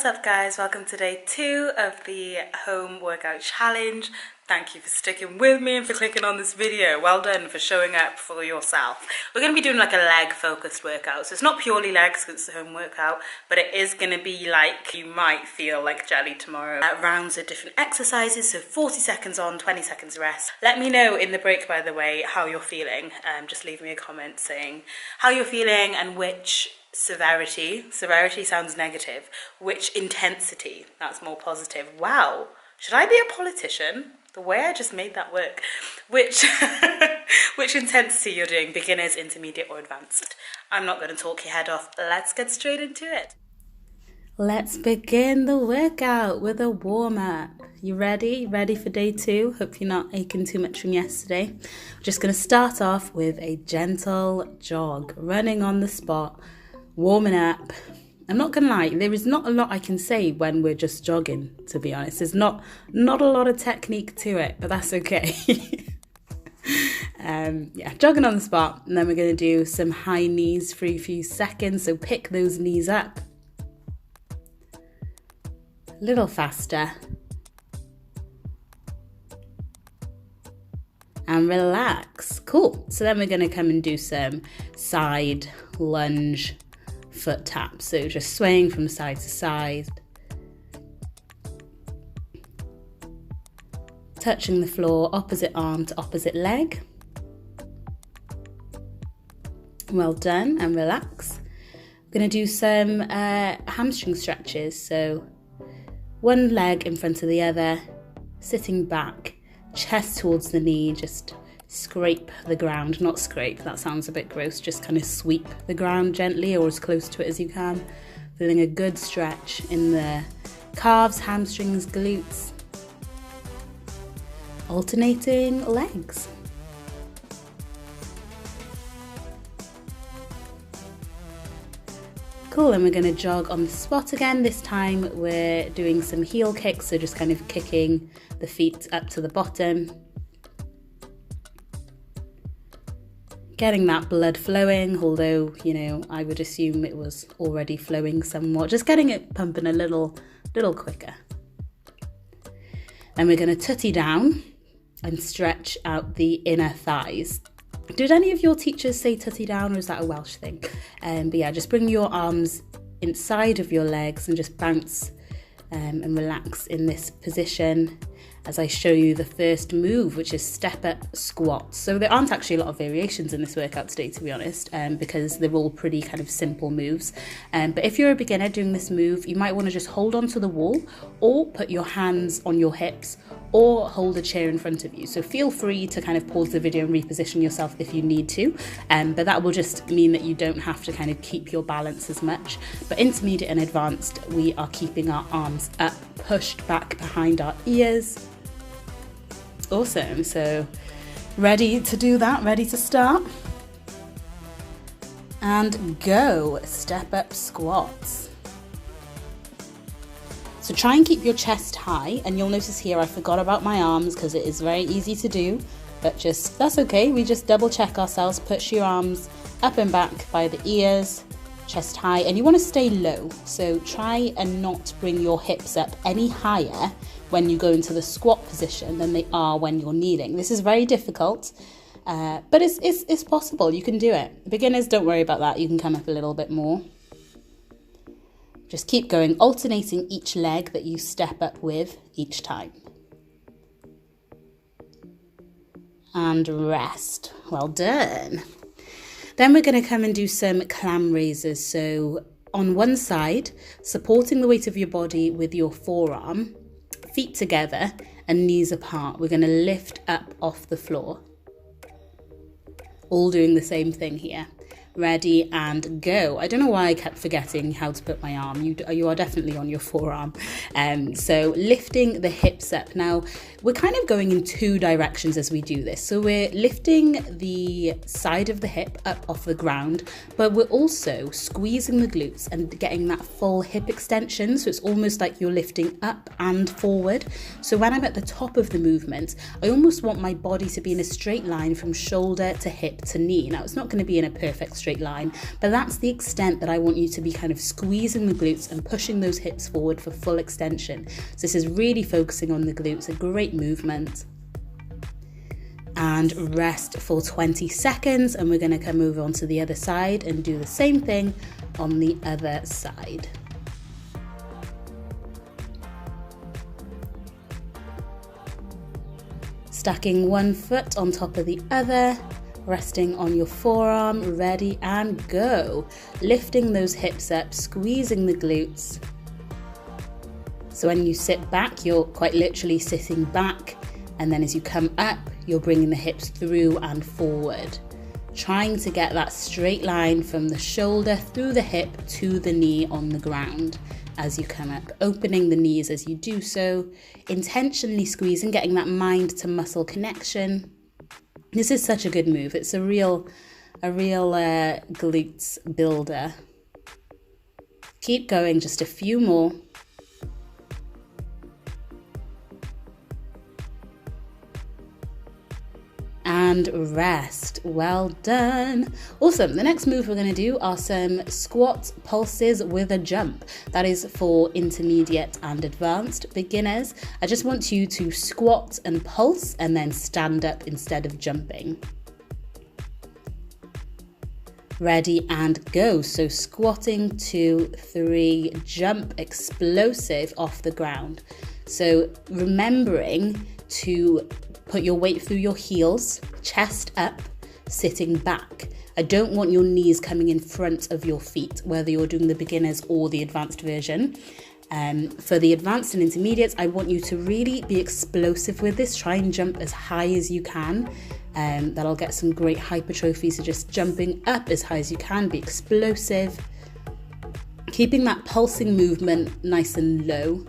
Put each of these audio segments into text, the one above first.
What's up guys, welcome to day 2 of the home workout challenge. Thank you for sticking with me and for clicking on this video. Well done for showing up for yourself. We're going to be doing like a leg focused workout. So it's not purely legs because it's a home workout, but it is going to be like you might feel like jelly tomorrow. Rounds of different exercises, so 40 seconds on, 20 seconds rest. Let me know in the break, by the way, how you're feeling. Just leave me a comment saying how you're feeling and which severity sounds negative, which intensity, that's more positive. Wow, should I be a politician? The way I just made that work. Which intensity you're doing, beginners, intermediate or advanced. I'm not going to talk your head off. Let's get straight into it. Let's begin the workout with a warm-up. You ready? Ready for day 2? Hope you're not aching too much from yesterday. We're just going to start off with a gentle jog, running on the spot, warming up. I'm not gonna lie, there is not a lot I can say when we're just jogging, to be honest. There's not a lot of technique to it, but that's okay. Jogging on the spot, and then we're gonna do some high knees for a few seconds, so pick those knees up. A little faster. And relax. Cool. So then we're gonna come and do some side lunge foot taps, so just swaying from side to side, touching the floor, opposite arm to opposite leg. Well done, and relax. We're going to do some hamstring stretches, so one leg in front of the other, sitting back, chest towards the knee, just scrape the ground, not scrape, that sounds a bit gross, just kind of sweep the ground gently or as close to it as you can. Feeling a good stretch in the calves, hamstrings, glutes. Alternating legs. Cool, and we're going to jog on the spot again. This time we're doing some heel kicks, so just kind of kicking the feet up to the bottom. Getting that blood flowing, although, you know, I would assume it was already flowing somewhat. Just getting it pumping a little quicker. Then we're going to tutty down and stretch out the inner thighs. Did any of your teachers say tutty down, or is that a Welsh thing? But yeah, just bring your arms inside of your legs and just bounce and relax in this position as I show you the first move, which is step up squats. So there aren't actually a lot of variations in this workout today, to be honest, because they're all pretty kind of simple moves. But if you're a beginner doing this move, you might want to just hold onto the wall or put your hands on your hips or hold a chair in front of you. So feel free to kind of pause the video and reposition yourself if you need to, but that will just mean that you don't have to kind of keep your balance as much. But intermediate and advanced, we are keeping our arms up, pushed back behind our ears. Awesome, so ready to do that, ready to start? And go, step up squats. So try and keep your chest high, and you'll notice here I forgot about my arms because it is very easy to do, but just, that's okay, we just double check ourselves, push your arms up and back by the ears, chest high, and you want to stay low, so try and not bring your hips up any higher when you go into the squat position than they are when you're kneeling. This is very difficult, but it's possible, you can do it. Beginners, don't worry about that, you can come up a little bit more. Just keep going, alternating each leg that you step up with each time. And rest, well done. Then we're going to come and do some clam raises. So on one side, supporting the weight of your body with your forearm, feet together and knees apart. We're going to lift up off the floor. All doing the same thing here. Ready and go. I don't know why I kept forgetting how to put my arm. You are definitely on your forearm. So lifting the hips up. Now, we're kind of going in two directions as we do this. So we're lifting the side of the hip up off the ground, but we're also squeezing the glutes and getting that full hip extension. So it's almost like you're lifting up and forward. So when I'm at the top of the movement, I almost want my body to be in a straight line from shoulder to hip to knee. Now, it's not going to be in a perfect straight line, but that's the extent that I want you to be kind of squeezing the glutes and pushing those hips forward for full extension. So this is really focusing on the glutes, a great movement. And rest for 20 seconds, and we're going to come over onto the other side and do the same thing on the other side. Stacking one foot on top of the other, resting on your forearm, ready and go. Lifting those hips up, squeezing the glutes. So when you sit back, you're quite literally sitting back, and then as you come up, you're bringing the hips through and forward, trying to get that straight line from the shoulder through the hip to the knee on the ground as you come up, opening the knees as you do so, intentionally squeezing, getting that mind to muscle connection. This is such a good move. It's a real glutes builder. Keep going, just a few more. And rest. Well done. Awesome. The next move we're going to do are some squat pulses with a jump. That is for intermediate and advanced beginners. I just want you to squat and pulse and then stand up instead of jumping. Ready and go. So squatting, 2, 3, jump, explosive off the ground. So remembering to put your weight through your heels, chest up, sitting back. I don't want your knees coming in front of your feet, whether you're doing the beginners or the advanced version. For the advanced and intermediates, I want you to really be explosive with this. Try and jump as high as you can. That'll get some great hypertrophy. So just jumping up as high as you can, be explosive. Keeping that pulsing movement nice and low.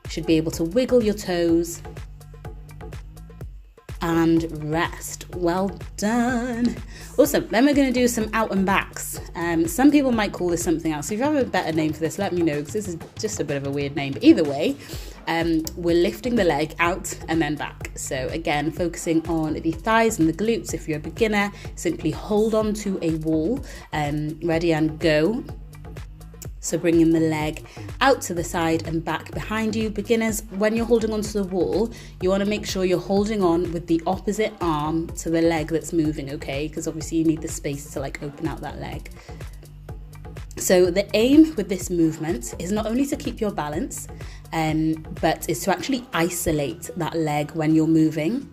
You should be able to wiggle your toes. And rest. Well done. Awesome. Then we're going to do some out and backs. Some people might call this something else. If you have a better name for this, let me know, because this is just a bit of a weird name. But either way, we're lifting the leg out and then back. So again, focusing on the thighs and the glutes. If you're a beginner, simply hold on to a wall. Ready and go. So bringing the leg out to the side and back behind you. Beginners, when you're holding onto the wall, you want to make sure you're holding on with the opposite arm to the leg that's moving, okay? Because obviously you need the space to like open out that leg. So the aim with this movement is not only to keep your balance, but is to actually isolate that leg when you're moving.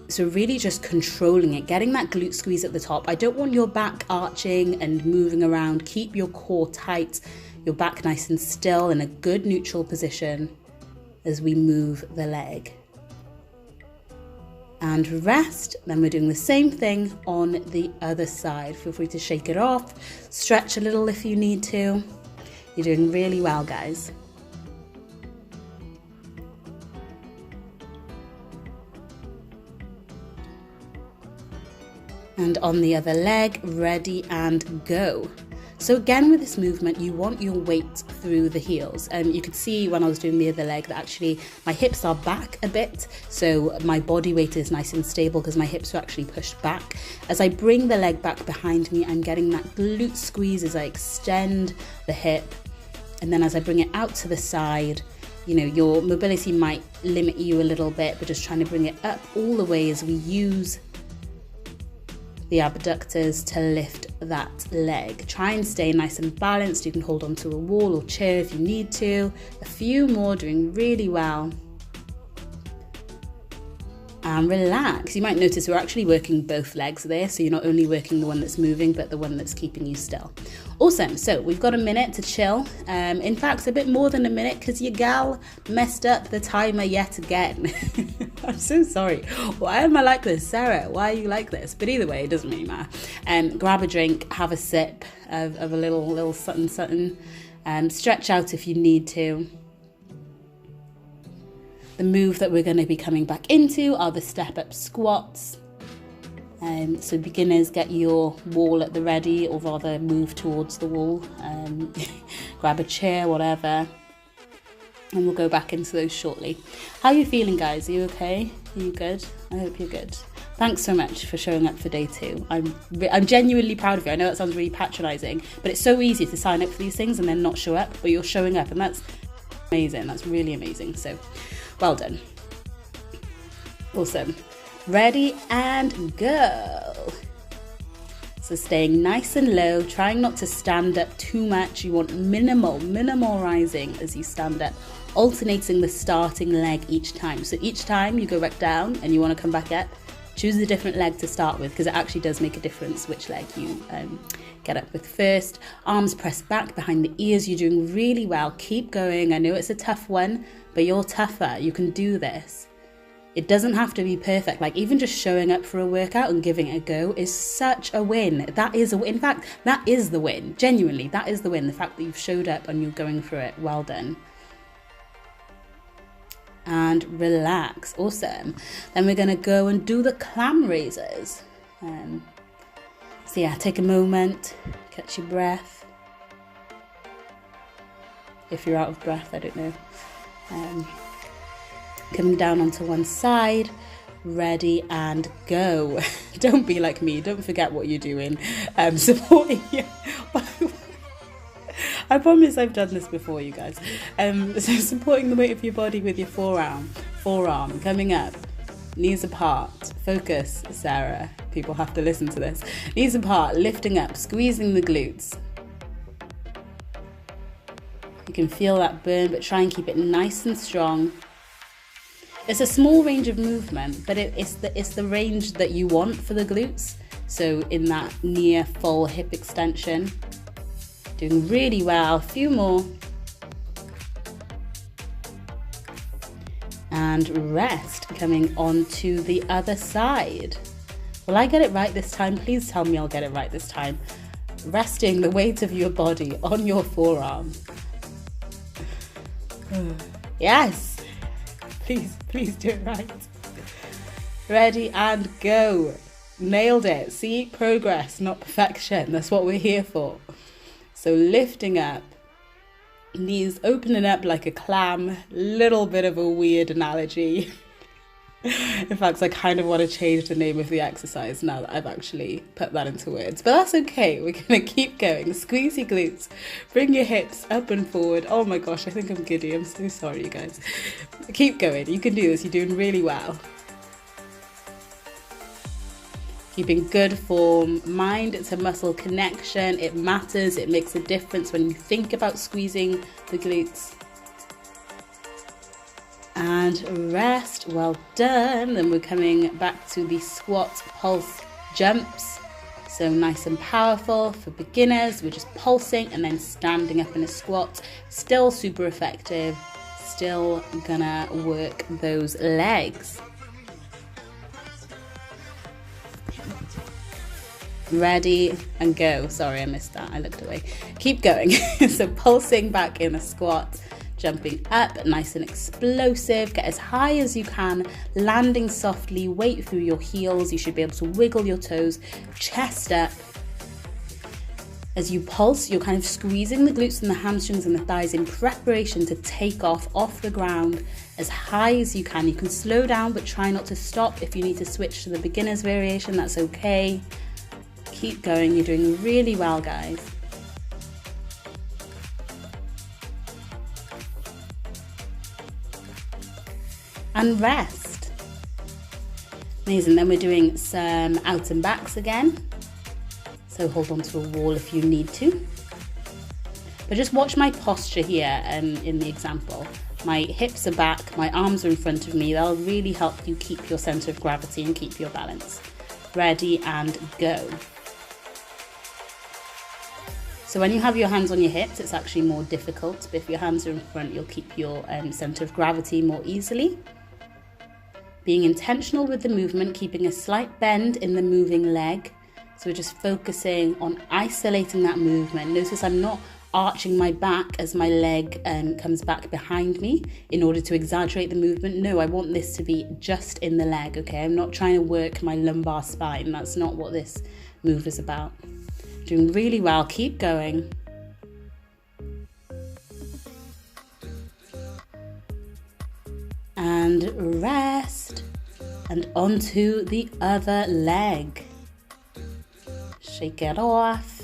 So really just controlling it, getting that glute squeeze at the top. I don't want your back arching and moving around. Keep your core tight, your back nice and still in a good neutral position as we move the leg. And rest. Then we're doing the same thing on the other side. Feel free to shake it off, stretch a little if you need to. You're doing really well, guys. And on the other leg, ready and go. So again, with this movement, you want your weight through the heels. You could see when I was doing the other leg that actually my hips are back a bit. So my body weight is nice and stable because my hips are actually pushed back. As I bring the leg back behind me, I'm getting that glute squeeze as I extend the hip. And then as I bring it out to the side, you know, your mobility might limit you a little bit, but just trying to bring it up all the way as we use the abductors to lift that leg. Try and stay nice and balanced. You can hold onto a wall or chair if you need to. A few more, doing really well. And relax. You might notice we're actually working both legs there, so you're not only working the one that's moving, but the one that's keeping you still. Awesome. So we've got a minute to chill. In fact, a bit more than a minute because your gal messed up the timer yet again. I'm so sorry. Why am I like this? Sarah, why are you like this? But either way, it doesn't really matter. Grab a drink, have a sip of a little something. Stretch out if you need to. The move that we're going to be coming back into are the step-up squats. So beginners, get your wall at the ready, or rather move towards the wall. Grab a chair, whatever. And we'll go back into those shortly. How are you feeling, guys? Are you okay? Are you good? I hope you're good. Thanks so much for showing up for day 2. I'm genuinely proud of you. I know that sounds really patronising, but it's so easy to sign up for these things and then not show up, but you're showing up, and that's amazing. That's really amazing. So, well done. Awesome. Ready and go. So staying nice and low, trying not to stand up too much. You want minimal rising as you stand up, alternating the starting leg each time. So each time you go back down and you want to come back up, choose a different leg to start with, because it actually does make a difference which leg you get up with first. Arms pressed back behind the ears. You're doing really well. Keep going. I know it's a tough one, but you're tougher. You can do this. It doesn't have to be perfect. Like, even just showing up for a workout and giving it a go is such a win. That is in fact, that is the win. Genuinely, that is the win. The fact that you've showed up and you're going through it. Well done. And relax. Awesome. Then we're going to go and do the clam raises. So yeah, take a moment, catch your breath. If you're out of breath, I don't know. Coming down onto one side, ready and go. Don't be like me, don't forget what you're doing. Supporting you. I promise I've done this before, you guys. So supporting the weight of your body with your forearm, coming up, knees apart. Focus, Sarah. People have to listen to this. Knees apart, lifting up, squeezing the glutes. You can feel that burn, but try and keep it nice and strong. It's a small range of movement, but it's the range that you want for the glutes. So in that near full hip extension. Doing really well. A few more. And rest, coming on to the other side. Will I get it right this time? Please tell me I'll get it right this time. Resting the weight of your body on your forearm. Yes. Please do it right. Ready and go. Nailed it. See, progress, not perfection. That's what we're here for. So lifting up, knees opening up like a clam. Little bit of a weird analogy. In fact, I kind of want to change the name of the exercise now that I've actually put that into words. But that's okay. We're going to keep going. Squeeze your glutes. Bring your hips up and forward. Oh my gosh, I think I'm giddy. I'm so sorry, you guys. Keep going. You can do this. You're doing really well. Keeping good form. Mind to muscle connection. It matters. It makes a difference when you think about squeezing the glutes. And rest. Well done. Then we're coming back to the squat pulse jumps. So nice and powerful for beginners. We're just pulsing and then standing up in a squat. Still super effective. Still gonna work those legs. Ready and go. Sorry, I missed that. I looked away. Keep going. So pulsing back in a squat. Jumping up, nice and explosive. Get as high as you can, landing softly, weight through your heels. You should be able to wiggle your toes, chest up. As you pulse, you're kind of squeezing the glutes and the hamstrings and the thighs in preparation to take off the ground as high as you can. You can slow down, but try not to stop. If you need to switch to the beginner's variation, that's okay. Keep going. You're doing really well, guys. And rest. Amazing. Then we're doing some out and backs again. So hold on to a wall if you need to. But just watch my posture here in the example. My hips are back, my arms are in front of me. That'll really help you keep your center of gravity and keep your balance. Ready and go. So when you have your hands on your hips, it's actually more difficult. But if your hands are in front, you'll keep your center of gravity more easily. Being intentional with the movement, keeping a slight bend in the moving leg. So we're just focusing on isolating that movement. Notice I'm not arching my back as my leg comes back behind me in order to exaggerate the movement. No, I want this to be just in the leg, okay? I'm not trying to work my lumbar spine. That's not what this move is about. Doing really well. Keep going. And rest. and onto the other leg. Shake it off.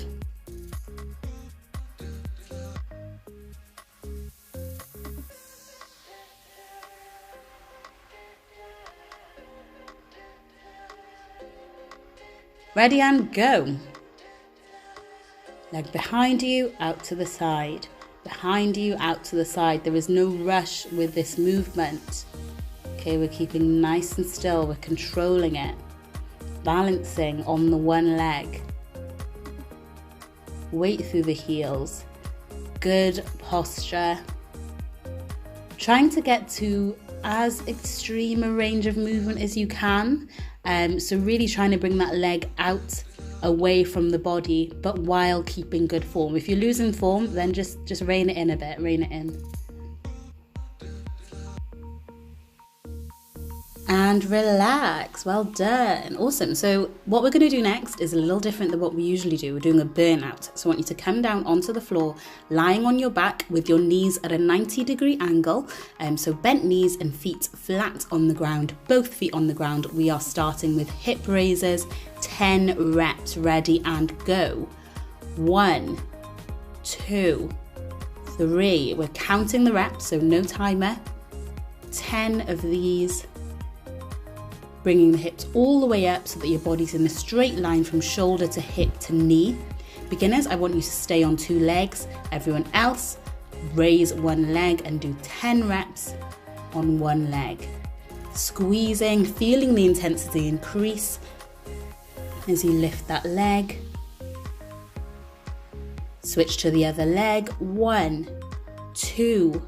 Ready and go. Leg behind you, out to the side. Behind you, out to the side. There is no rush with this movement. Okay, we're keeping nice and still. We're controlling it. Balancing on the one leg. Weight through the heels. Good posture. Trying to get to as extreme a range of movement as you can. So really trying to bring that leg out away from the body, but while keeping good form. If you're losing form, then just rein it in a bit, rein it in. And relax. Well done. Awesome. So what we're going to do next is a little different than what we usually do. We're doing a burnout. So I want you to come down onto the floor, lying on your back with your knees at a 90-degree angle. So bent knees and feet flat on the ground, both feet on the ground. We are starting with hip raises, 10 reps. Ready and go. 1, 2, 3. We're counting the reps, so no timer. 10 of these. Bringing the hips all the way up so that your body's in a straight line from shoulder to hip to knee. Beginners, I want you to stay on 2 legs. Everyone else, raise 1 leg and do 10 reps on 1 leg. Squeezing, feeling the intensity increase as you lift that leg. Switch to the other leg. 1, 2,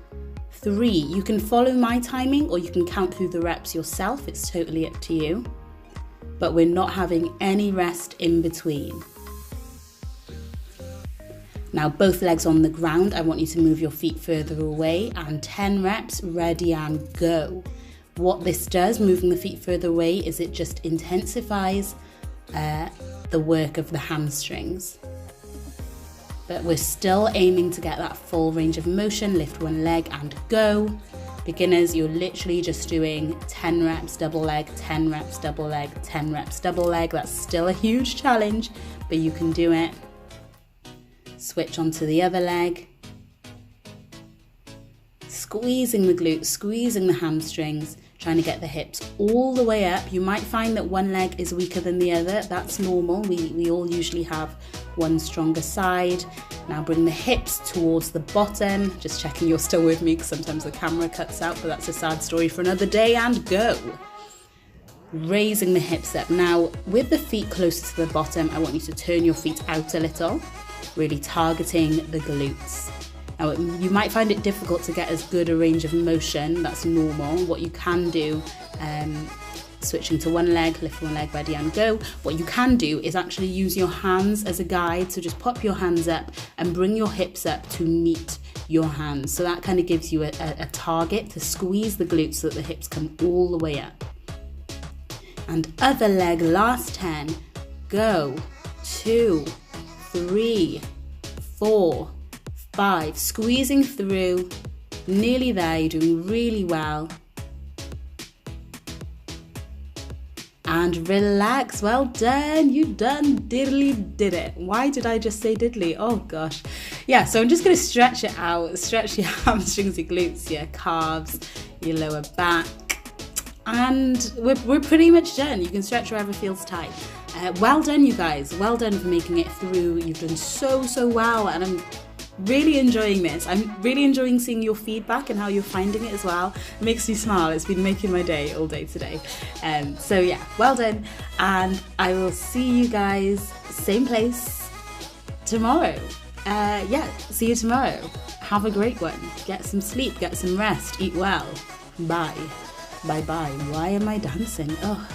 3. You can follow my timing or you can count through the reps yourself. It's totally up to you. But we're not having any rest in between. Now both legs on the ground. I want you to move your feet further away and 10 reps. Ready and go. What this does, moving the feet further away, is it just intensifies the work of the hamstrings. But we're still aiming to get that full range of motion. Lift 1 leg and go. Beginners, you're literally just doing 10 reps double leg, 10 reps double leg, 10 reps double leg. That's still a huge challenge, but you can do it. Switch onto the other leg. Squeezing the glutes, squeezing the hamstrings, trying to get the hips all the way up. You might find that one leg is weaker than the other. That's normal. We all usually have one stronger side. Now bring the hips towards the bottom. Just checking you're still with me because sometimes the camera cuts out, but that's a sad story for another day, and go. Raising the hips up. Now with the feet closer to the bottom, I want you to turn your feet out a little, really targeting the glutes. Now, you might find it difficult to get as good a range of motion. That's normal. What you can do, switching to 1 leg, lift 1 leg, ready and go. What you can do is actually use your hands as a guide. So just pop your hands up and bring your hips up to meet your hands. So that kind of gives you a target to squeeze the glutes so that the hips come all the way up. And other leg, last 10. Go. 2, 3, 4, 5, squeezing through, nearly there, you're doing really well. And relax, well done, you did it. Why did I just say diddly? Oh gosh. Yeah, so I'm just gonna stretch it out, stretch your hamstrings, your glutes, your calves, your lower back. And we're pretty much done. You can stretch wherever feels tight. Well done, you guys. Well done for making it through. You've done so well, and I'm really enjoying this. I'm really enjoying seeing your feedback and how you're finding it as well. It makes me smile. It's been making my day all day today. So yeah, well done. And I will see you guys same place tomorrow. Yeah, see you tomorrow. Have a great one. Get some sleep, get some rest, eat well. Bye. Bye. Why am I dancing? Oh.